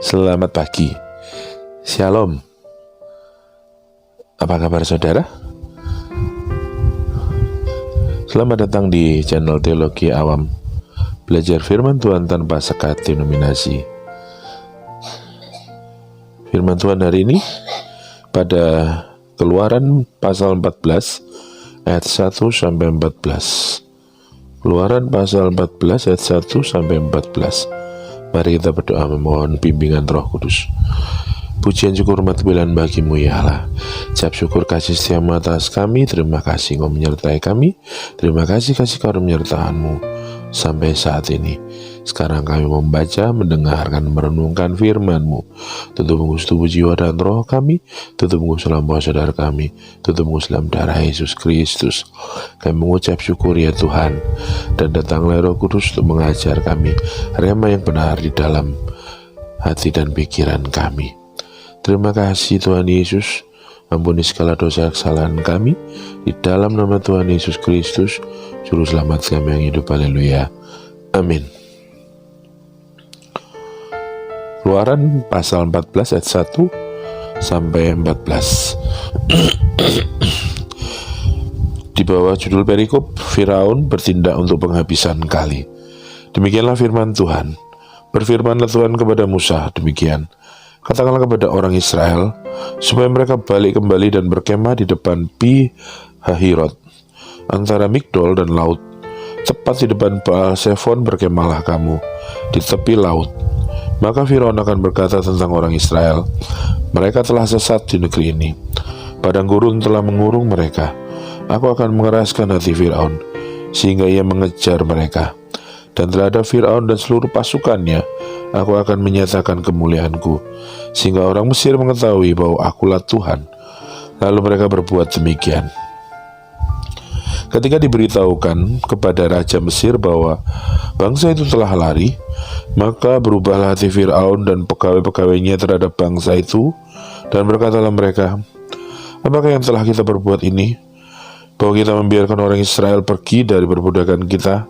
Selamat pagi. Shalom. Apa kabar saudara? Selamat datang di channel Teologi Awam. Belajar firman Tuhan tanpa sekat denominasi. Firman Tuhan hari ini pada Keluaran pasal 14 ayat 1 sampai 14. Keluaran pasal 14 ayat 1 sampai 14. Mari kita berdoa memohon bimbingan Roh Kudus. Pujian syukur hormat kemuliaan bagimu ya Allah. Ucap syukur kasih setiamu atas kami. Terima kasih Engkau menyertai kami. Terima kasih karena penyertaan-Mu sampai saat ini. Sekarang kami membaca, mendengarkan, merenungkan firman-Mu. Tutup mengus tubuh jiwa dan roh kami. Tutup mengus dalam bawah saudara kami. Tutup mengus dalam darah Yesus Kristus. Kami mengucap syukur ya Tuhan. Dan datanglah Roh Kudus untuk mengajar kami rema yang benar di dalam hati dan pikiran kami. Terima kasih Tuhan Yesus. Ampuni segala dosa kesalahan kami. Di dalam nama Tuhan Yesus Kristus, Juru Selamat kami yang hidup. Haleluya. Amin. Keluaran pasal 14 ayat 1 sampai 14. Di bawah judul perikop, Firaun bertindak untuk penghabisan kali. Demikianlah firman Tuhan. Berfirmanlah Tuhan kepada Musa demikian. Katakanlah kepada orang Israel, supaya mereka balik kembali dan berkemah di depan Pi Hahirot, antara Migdol dan laut. Tepat di depan Baal Zephon berkemahlah kamu, di tepi laut. Maka Firaun akan berkata tentang orang Israel, mereka telah sesat di negeri ini. Padang gurun telah mengurung mereka. Aku akan mengeraskan hati Firaun, sehingga ia mengejar mereka. Dan terhadap Firaun dan seluruh pasukannya, aku akan menyatakan kemuliaanku, sehingga orang Mesir mengetahui bahwa akulah Tuhan. Lalu mereka berbuat demikian. Ketika diberitahukan kepada Raja Mesir bahwa bangsa itu telah lari, maka berubahlah hati Firaun dan pegawai-pegawainya terhadap bangsa itu, dan berkatalah mereka, apakah yang telah kita berbuat ini, bahwa kita membiarkan orang Israel pergi dari perbudakan kita?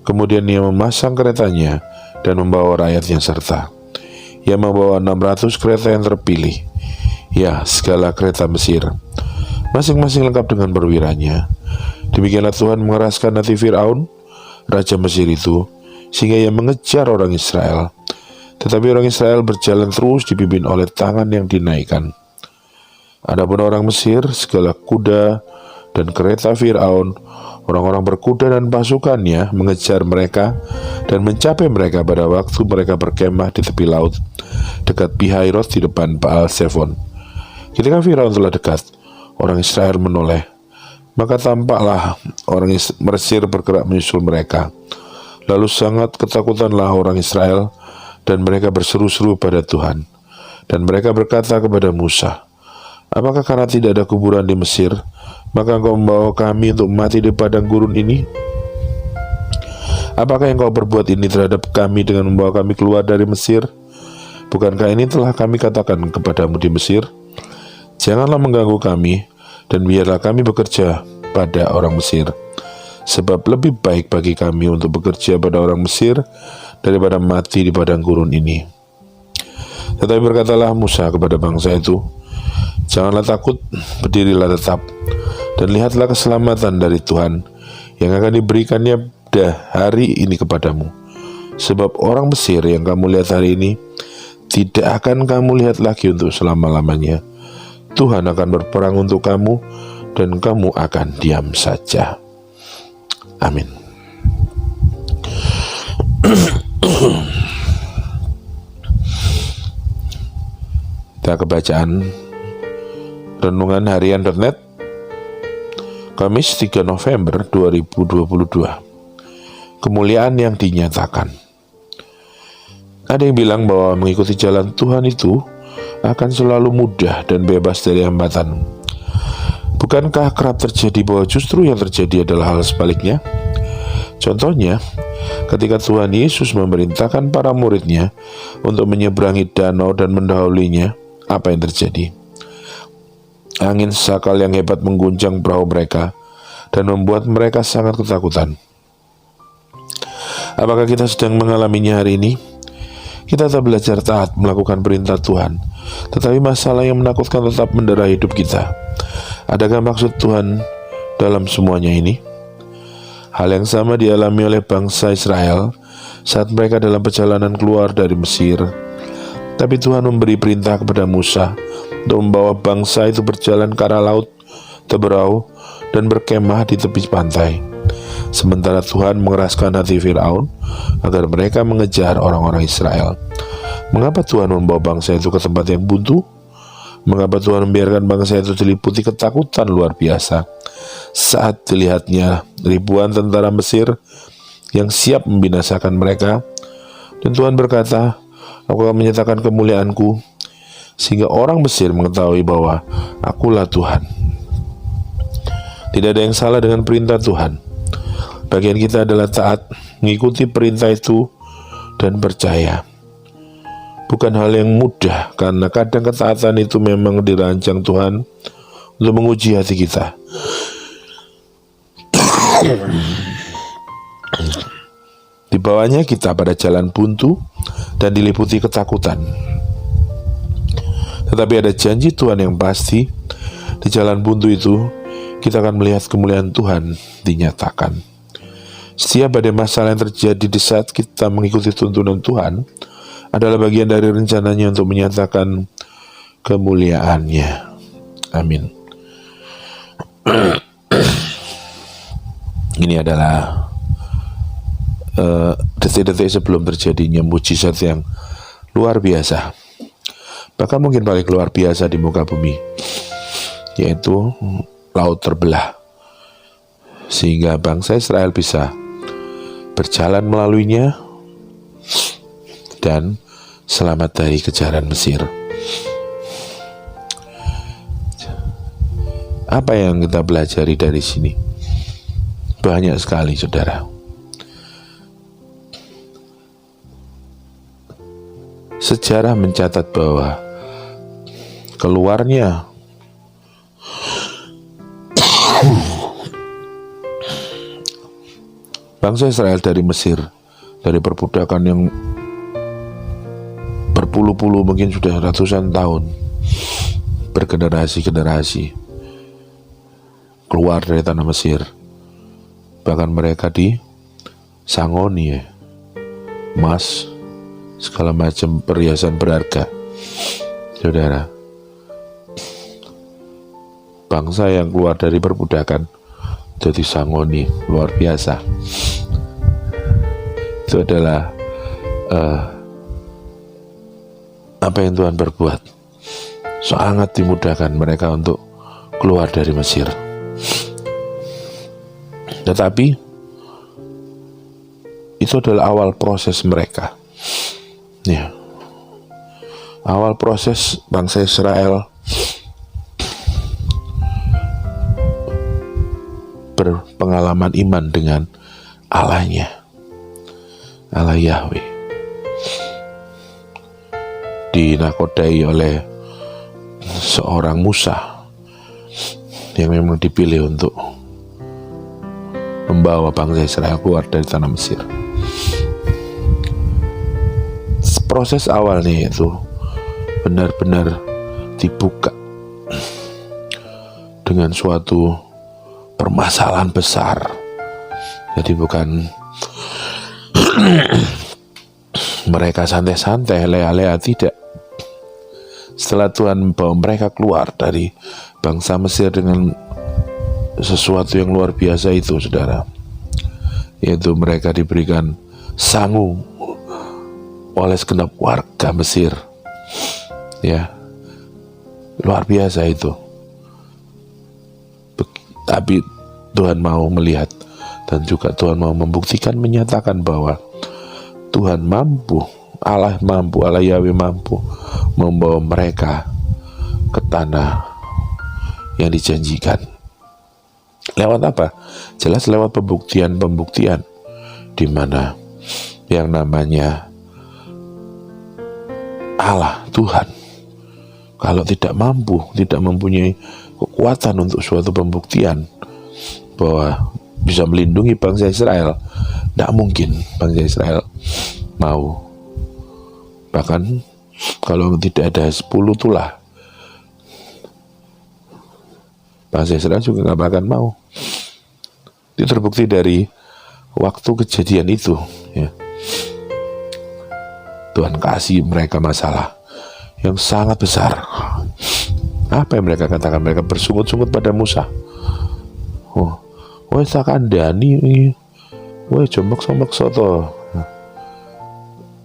Kemudian ia memasang keretanya dan membawa rakyatnya serta. Ia membawa 600 kereta yang terpilih, ya segala kereta Mesir, masing-masing lengkap dengan perwiranya. Demikianlah Tuhan mengeraskan hati Firaun, Raja Mesir itu, sehingga ia mengejar orang Israel. Tetapi orang Israel berjalan terus dipimpin oleh tangan yang dinaikkan. Adapun orang Mesir, segala kuda dan kereta Firaun, orang-orang berkuda dan pasukannya mengejar mereka dan mencapai mereka pada waktu mereka berkemah di tepi laut dekat Pi Hahirot di depan Baal Zephon. Ketika Firaun telah dekat, orang Israel menoleh. Maka tampaklah orang Mesir bergerak menyusul mereka. Lalu sangat ketakutanlah orang Israel, dan mereka berseru-seru pada Tuhan. Dan mereka berkata kepada Musa, apakah karena tidak ada kuburan di Mesir, maka engkau membawa kami untuk mati di padang gurun ini? Apakah yang kau berbuat ini terhadap kami dengan membawa kami keluar dari Mesir? Bukankah ini telah kami katakan kepadamu di Mesir? Janganlah mengganggu kami, dan biarlah kami bekerja pada orang Mesir. Sebab lebih baik bagi kami untuk bekerja pada orang Mesir daripada mati di padang gurun ini. Tetapi berkatalah Musa kepada bangsa itu, janganlah takut, berdirilah tetap, dan lihatlah keselamatan dari Tuhan yang akan diberikannya pada hari ini kepadamu. Sebab orang Mesir yang kamu lihat hari ini tidak akan kamu lihat lagi untuk selama-lamanya. Tuhan akan berperang untuk kamu, dan kamu akan diam saja. Amin. Kita kebacaan renungan harian.net Kamis 3 November 2022. Kemuliaan yang dinyatakan. Ada yang bilang bahwa mengikuti jalan Tuhan itu akan selalu mudah dan bebas dari hambatan. Bukankah kerap terjadi bahwa justru yang terjadi adalah hal sebaliknya? Contohnya, ketika Tuhan Yesus memerintahkan para muridnya untuk menyeberangi danau dan mendahulinya, apa yang terjadi? Angin sakal yang hebat mengguncang perahu mereka dan membuat mereka sangat ketakutan. Apakah kita sedang mengalaminya hari ini? Kita tak belajar taat melakukan perintah Tuhan, tetapi masalah yang menakutkan tetap mendera hidup kita. Adakah maksud Tuhan dalam semuanya ini? Hal yang sama dialami oleh bangsa Israel saat mereka dalam perjalanan keluar dari Mesir. Tapi Tuhan memberi perintah kepada Musa untuk membawa bangsa itu berjalan ke arah laut Teberau dan berkemah di tepi pantai. Sementara Tuhan mengeraskan hati Firaun agar mereka mengejar orang-orang Israel. Mengapa Tuhan membawa bangsa itu ke tempat yang buntu? Mengapa Tuhan membiarkan bangsa itu diliputi ketakutan luar biasa saat dilihatnya ribuan tentara Mesir yang siap membinasakan mereka? Dan Tuhan berkata, Aku akan menyatakan kemuliaanku sehingga orang Mesir mengetahui bahwa Akulah Tuhan. Tidak ada yang salah dengan perintah Tuhan. Bagian kita adalah taat, mengikuti perintah itu, dan percaya. Bukan hal yang mudah, karena kadang ketaatan itu memang dirancang Tuhan untuk menguji hati kita. Dibawanya kita pada jalan buntu dan diliputi ketakutan. Tetapi ada janji Tuhan yang pasti. Di jalan buntu itu kita akan melihat kemuliaan Tuhan dinyatakan. Setiap ada masalah yang terjadi di saat kita mengikuti tuntunan Tuhan adalah bagian dari rencananya untuk menyatakan kemuliaannya. Amin. Ini adalah detik-detik sebelum terjadinya mujizat yang luar biasa, bahkan mungkin paling luar biasa di muka bumi, yaitu laut terbelah sehingga bangsa Israel bisa berjalan melaluinya dan selamat dari kejaran Mesir. Apa yang kita pelajari dari sini? Banyak sekali, saudara. Sejarah mencatat bahwa keluarnya bangsa Israel dari Mesir, dari perbudakan yang berpuluh-puluh, mungkin sudah ratusan tahun, bergenerasi-generasi keluar dari tanah Mesir. Bahkan mereka disangoni emas, segala macam perhiasan berharga. Saudara, bangsa yang keluar dari perbudakan jadi sangoni luar biasa. Itu adalah apa yang Tuhan perbuat. Sangat dimudahkan mereka untuk keluar dari Mesir. Tetapi itu adalah awal proses mereka. Ya, awal proses bangsa Israel berpengalaman iman dengan Allahnya, Allah Yahweh, dinakodai oleh seorang Musa yang memang dipilih untuk membawa bangsa Israel keluar dari tanah Mesir. Proses awalnya itu benar-benar dibuka dengan suatu permasalahan besar. Jadi bukan mereka santai-santai, lea-lea, tidak. Setelah Tuhan membawa mereka keluar dari bangsa Mesir dengan sesuatu yang luar biasa itu, saudara, yaitu mereka diberikan sangu oleh segenap warga Mesir. Ya, luar biasa itu. Tapi Tuhan mau melihat, dan juga Tuhan mau membuktikan, menyatakan bahwa Tuhan mampu, Allah mampu, Allah Yahweh mampu membawa mereka ke tanah yang dijanjikan. Lewat apa? Jelas lewat pembuktian-pembuktian, di mana yang namanya Allah, Tuhan, kalau tidak mampu, tidak mempunyai kekuatan untuk suatu pembuktian bahwa bisa melindungi bangsa Israel, tidak mungkin bangsa Israel mau Bahkan kalau tidak ada 10 tulah, bangsa Israel juga nggak akan mau. Itu terbukti dari waktu kejadian itu, ya. Tuhan kasih mereka masalah yang sangat besar. Apa yang mereka katakan? Mereka bersungut-sungut pada Musa. Woi sakandani, woi jombok-jombok soto.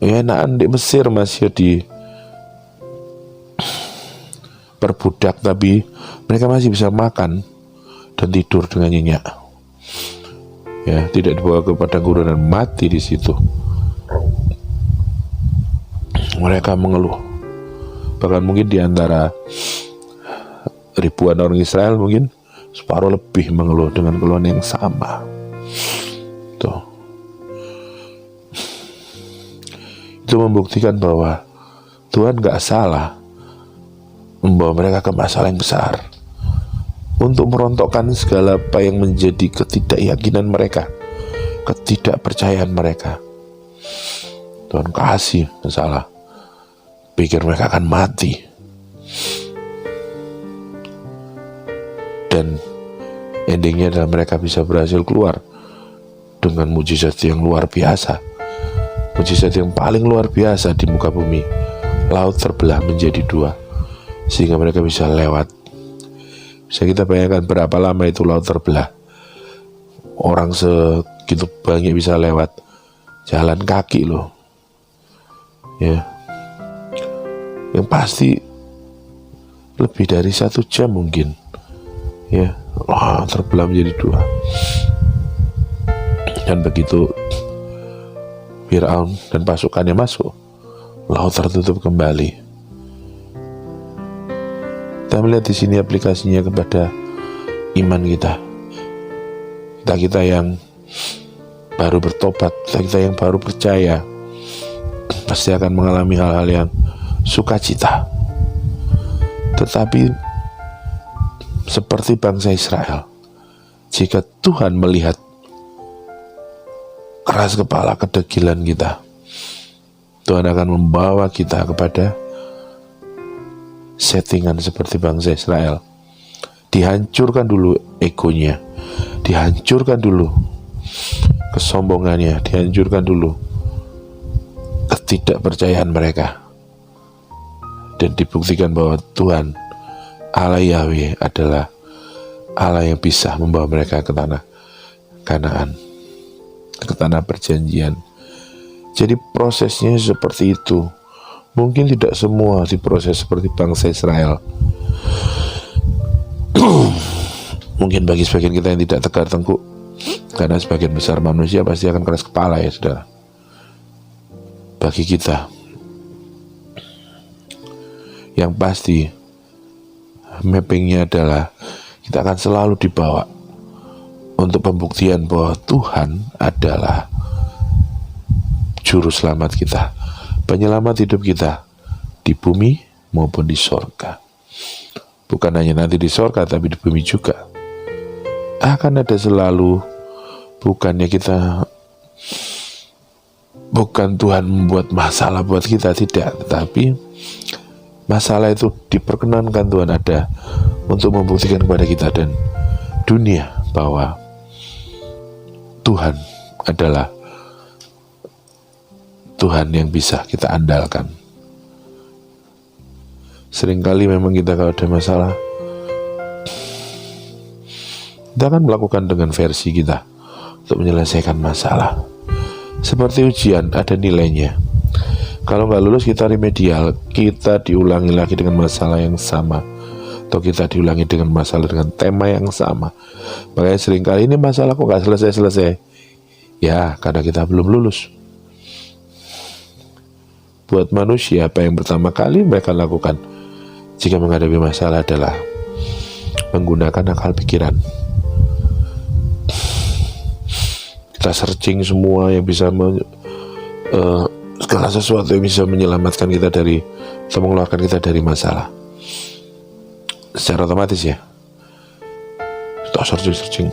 Ya enakan di Mesir masih di perbudak, tapi mereka masih bisa makan dan tidur dengan nyenyak. Ya, tidak dibawa ke padang gurun dan mati di situ. Mereka mengeluh. Bahkan mungkin di antara ribuan orang Israel mungkin separuh lebih mengeluh dengan keluhan yang sama. Tuh. Itu membuktikan bahwa Tuhan gak salah membawa mereka ke masalah yang besar untuk merontokkan segala apa yang menjadi ketidakyakinan mereka, ketidakpercayaan mereka. Tuhan kasih masalah, pikir mereka akan mati, dan endingnya adalah mereka bisa berhasil keluar dengan mujizat yang luar biasa, mujizat yang paling luar biasa di muka bumi. Laut terbelah menjadi 2 sehingga mereka bisa lewat. Bisa kita bayangkan berapa lama itu laut terbelah. Orang segitu banyak bisa lewat, jalan kaki loh, ya. Yang pasti lebih dari 1 jam mungkin, ya. Wah, terbelah menjadi 2. Dan begitu Firaun dan pasukannya masuk, laut tertutup kembali. Kita melihat di sini aplikasinya kepada iman kita. Kita yang baru bertobat, kita yang baru percaya, pasti akan mengalami hal-hal yang sukacita. Tetapi seperti bangsa Israel, jika Tuhan melihat keras kepala kedegilan kita, Tuhan akan membawa kita kepada settingan seperti bangsa Israel. Dihancurkan dulu egonya, dihancurkan dulu kesombongannya, dihancurkan dulu ketidakpercayaan mereka, dan dibuktikan bahwa Tuhan Allah Yahweh adalah Allah yang bisa membawa mereka ke tanah Kanaan, ke tanah perjanjian. Jadi prosesnya seperti itu. Mungkin tidak semua diproses seperti bangsa Israel. Mungkin bagi sebagian kita yang tidak tegar tengkuk, karena sebagian besar manusia pasti akan keras kepala, ya saudara. Bagi kita, yang pasti mappingnya adalah kita akan selalu dibawa untuk pembuktian bahwa Tuhan adalah juru selamat kita, penyelamat hidup kita di bumi maupun di sorga. Bukan hanya nanti di sorga, tapi di bumi juga. Akan ada selalu, bukan Tuhan membuat masalah buat kita, tidak. Tetapi masalah itu diperkenankan Tuhan ada untuk membuktikan kepada kita dan dunia bahwa Tuhan adalah Tuhan yang bisa kita andalkan. Seringkali memang kita kalau ada masalah, kita akan melakukan dengan versi kita untuk menyelesaikan masalah. Seperti ujian, ada nilainya. Kalau nggak lulus kita remedial, kita diulangi lagi dengan masalah yang sama, atau kita diulangi dengan masalah dengan tema yang sama. Makanya seringkali ini masalah kok nggak selesai-selesai. Ya, karena kita belum lulus. Buat manusia, apa yang pertama kali mereka lakukan jika menghadapi masalah adalah menggunakan akal pikiran. Kita searching semua yang bisa segala sesuatu yang bisa menyelamatkan kita dari, atau mengeluarkan kita dari masalah. Secara otomatis ya, kita searching.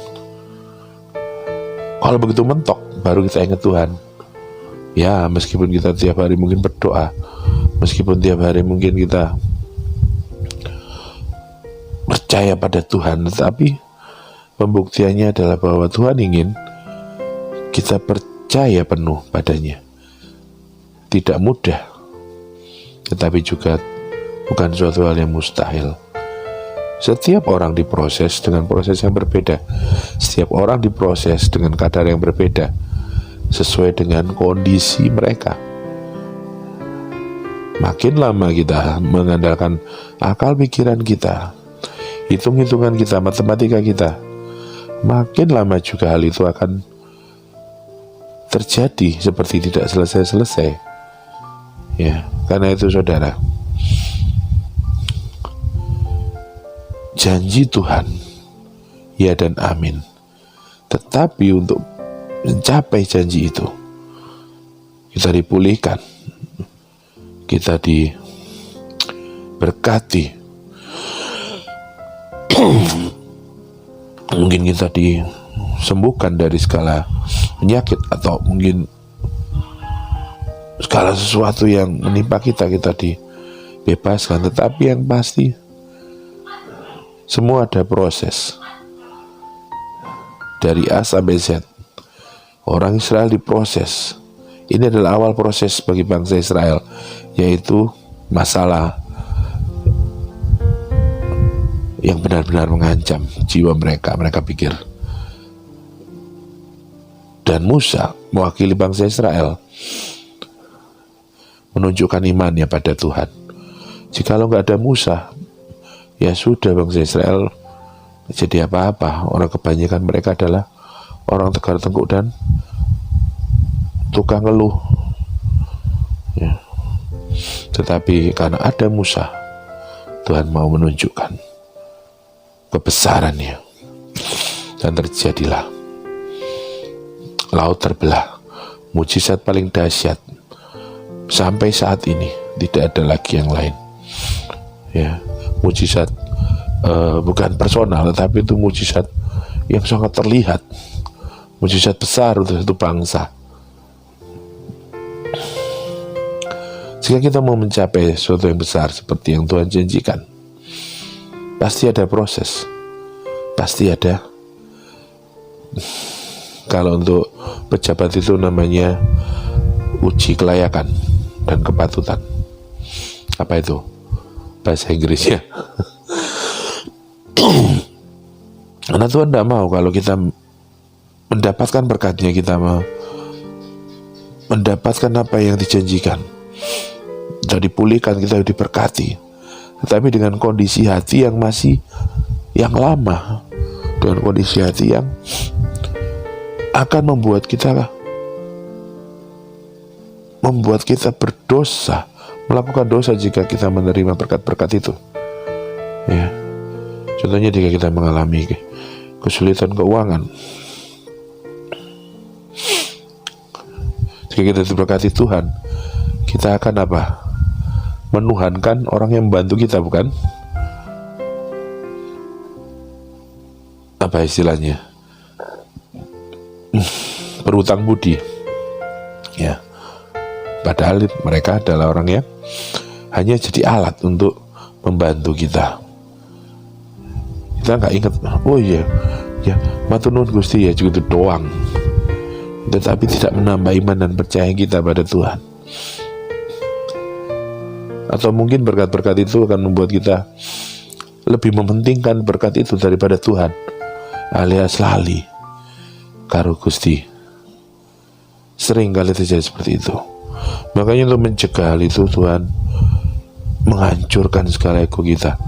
Kalau begitu mentok, baru kita ingat Tuhan. Ya, meskipun kita tiap hari mungkin berdoa, Meskipun tiap hari mungkin kita percaya pada Tuhan, tetapi pembuktiannya adalah bahwa Tuhan ingin kita percaya penuh padanya. Tidak mudah, tetapi juga bukan suatu hal yang mustahil. Setiap orang diproses dengan proses yang berbeda. Setiap orang diproses dengan kadar yang berbeda, sesuai dengan kondisi mereka. Makin lama kita mengandalkan akal pikiran kita, hitung-hitungan kita, matematika kita, makin lama juga hal itu akan terjadi seperti tidak selesai-selesai. Ya, karena itu saudara, janji Tuhan ya dan amin. Tetapi untuk mencapai janji itu, kita dipulihkan, kita diberkati, mungkin kita disembuhkan dari segala penyakit, atau mungkin segala sesuatu yang menimpa kita dibebaskan. Tetapi yang pasti semua ada proses. Dari A sampai Z, orang Israel diproses. Ini adalah awal proses bagi bangsa Israel, yaitu masalah yang benar-benar mengancam jiwa mereka. Mereka pikir. Dan Musa mewakili bangsa Israel menunjukkan imannya pada Tuhan. Jikalau nggak ada Musa, ya sudah, bangsa Israel jadi apa-apa. Orang kebanyakan mereka adalah orang tegar tengkuk dan tukang ngeluh. Ya. Tetapi karena ada Musa, Tuhan mau menunjukkan kebesarannya, dan terjadilah laut terbelah. Mujizat paling dahsyat sampai saat ini, tidak ada lagi yang lain. Ya, mujizat bukan personal, tetapi itu mujizat yang sangat terlihat, mujizat besar untuk satu bangsa. Jika kita mau mencapai sesuatu yang besar seperti yang Tuhan janjikan, pasti ada proses, pasti ada. Kalau untuk pejabat itu namanya uji kelayakan dan kepatutan. Apa itu bahasa Inggrisnya? Karena Tuhan tidak mau kalau kita mendapatkan berkatnya, kita mendapatkan apa yang dijanjikan, kita dipulihkan, kita diberkati, tetapi dengan kondisi hati yang masih yang lama, dengan kondisi hati yang akan membuat kita berdosa, melakukan dosa jika kita menerima berkat-berkat itu. Ya, contohnya jika kita mengalami kesulitan keuangan, jika kita diberkati Tuhan, kita akan apa? Menuhankan orang yang membantu kita, bukan? Apa istilahnya? Berutang budi. Ya. Padahal mereka adalah orang yang hanya jadi alat untuk membantu kita. Kita nggak ingat, oh iya, ya matur nuwun Gusti, ya juga itu doang. Tetapi tidak menambah iman dan percaya kita pada Tuhan. Atau mungkin berkat-berkat itu akan membuat kita lebih mementingkan berkat itu daripada Tuhan, alias lali karo Gusti. Sering kali terjadi seperti itu. Makanya untuk mencegah hal itu, Tuhan menghancurkan segala ego kita.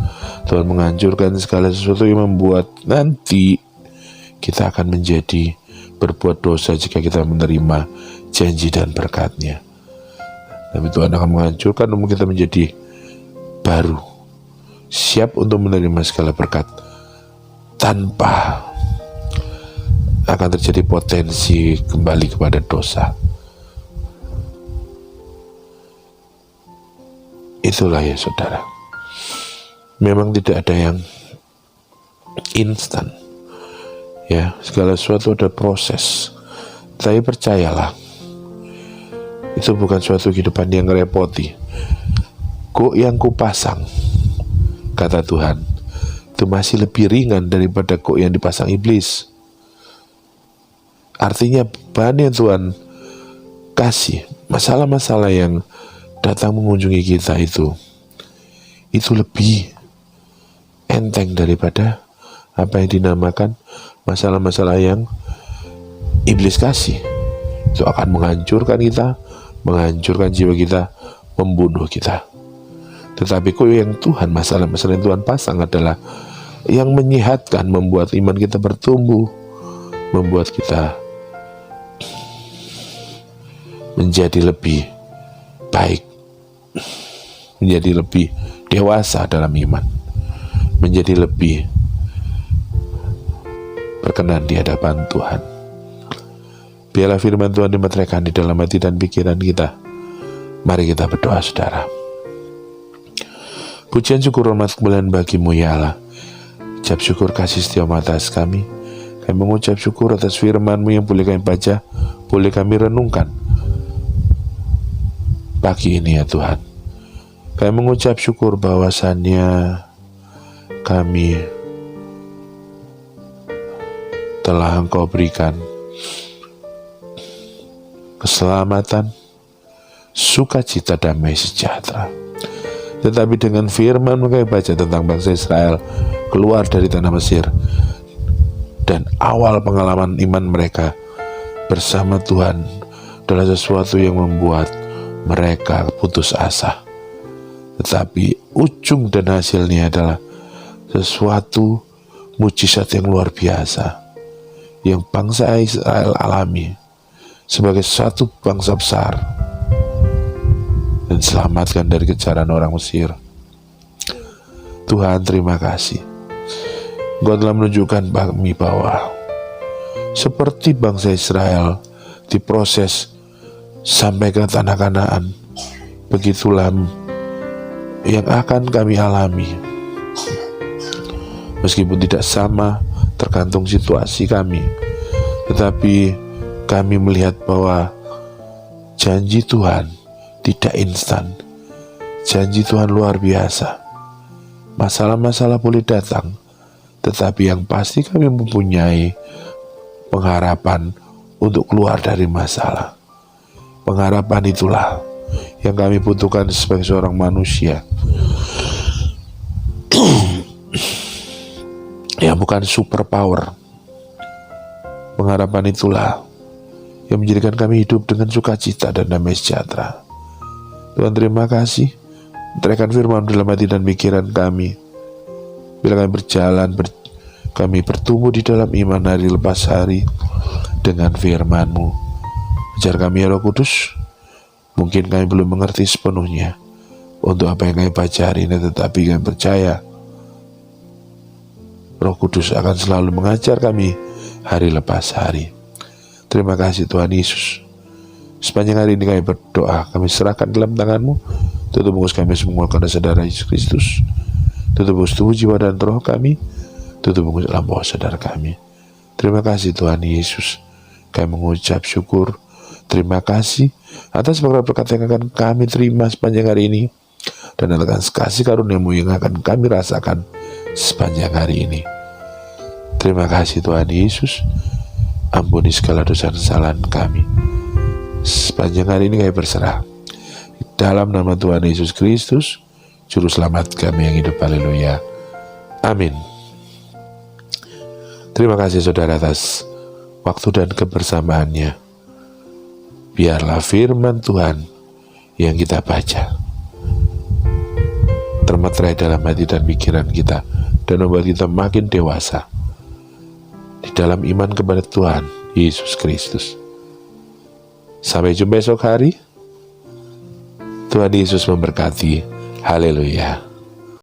Tuhan menghancurkan segala sesuatu yang membuat nanti kita akan menjadi berbuat dosa jika kita menerima janji dan berkat-Nya. Tapi Tuhan akan menghancurkan untuk kita menjadi baru, siap untuk menerima segala berkat, tanpa akan terjadi potensi kembali kepada dosa. Itulah ya saudara, memang tidak ada yang instan. Ya, segala sesuatu ada proses. Tapi percayalah, itu bukan suatu kehidupan yang ngerepoti. kok yang kupasang, kata Tuhan, itu masih lebih ringan daripada kok yang dipasang iblis. Artinya beban yang Tuhan kasih, masalah-masalah yang datang mengunjungi kita itu lebih enteng daripada apa yang dinamakan masalah-masalah yang iblis kasih. Itu akan menghancurkan kita, menghancurkan jiwa kita, membunuh kita. Tetapi kok yang Tuhan, masalah-masalah yang Tuhan pasang adalah yang menyehatkan, membuat iman kita bertumbuh, membuat kita menjadi lebih baik, menjadi lebih dewasa dalam iman, menjadi lebih berkenan di hadapan Tuhan. Biarlah firman Tuhan dimeteraikan di dalam hati dan pikiran kita. Mari kita berdoa, saudara. Pujian syukur hormat kemuliaan bagi-Mu ya Allah. Ucap syukur kasih setiamu atas kami. Kami mengucap syukur atas firman-Mu yang boleh kami baca, boleh kami renungkan pagi ini ya Tuhan. Kami mengucap syukur bahwasannya kami telah Engkau berikan keselamatan, sukacita, damai sejahtera. Tetapi dengan firman kami baca tentang bangsa Israel keluar dari tanah Mesir, dan awal pengalaman iman mereka bersama Tuhan adalah sesuatu yang membuat mereka putus asa. Tetapi ujung dan hasilnya adalah sesuatu mujizat yang luar biasa yang bangsa Israel alami sebagai satu bangsa besar dan selamatkan dari kejaran orang Mesir. Tuhan, terima kasih. Engkau telah menunjukkan kami bahwa seperti bangsa Israel diproses sampai ke tanah Kanaan, begitulah yang akan kami alami. Meskipun tidak sama tergantung situasi kami, tetapi kami melihat bahwa janji Tuhan tidak instan. Janji Tuhan luar biasa. Masalah-masalah boleh datang, tetapi yang pasti kami mempunyai pengharapan untuk keluar dari masalah. Pengharapan itulah yang kami butuhkan sebagai seorang manusia. Ya, bukan superpower. Pengharapan itulah yang menjadikan kami hidup dengan sukacita dan damai sejahtera. Tuhan, terima kasih. Meteraikan firman dalam hati dan pikiran kami. Bila kami berjalan, kami bertumbuh di dalam iman hari lepas hari dengan firman-Mu. Ajar kami ya Roh Kudus. Mungkin kami belum mengerti sepenuhnya untuk apa yang kami baca hari ini, tetapi kami percaya Roh Kudus akan selalu mengajar kami hari lepas hari. Terima kasih Tuhan Yesus. Sepanjang hari ini kami berdoa, kami serahkan dalam tangan-Mu. Tutup bungkus kami semua karena saudara Yesus Kristus. Tutup bungkus tubuh, jiwa, dan roh kami. Tutup bungkus alam bawah sadar kami. Terima kasih Tuhan Yesus. Kami mengucap syukur. Terima kasih atas berkat yang akan kami terima sepanjang hari ini, dan atas kasih karunia-Mu yang akan kami rasakan sepanjang hari ini. Terima kasih Tuhan Yesus. Ampuni segala dosa dan kesalahan kami. Sepanjang hari ini kami berserah dalam nama Tuhan Yesus Kristus, Juru Selamat kami yang hidup. Haleluya. Amin. Terima kasih saudara atas waktu dan kebersamaannya. Biarlah firman Tuhan yang kita baca termeterai dalam hati dan pikiran kita, dan membuat kita makin dewasa di dalam iman kepada Tuhan Yesus Kristus. Sampai jumpa esok hari. Tuhan Yesus memberkati. Haleluya.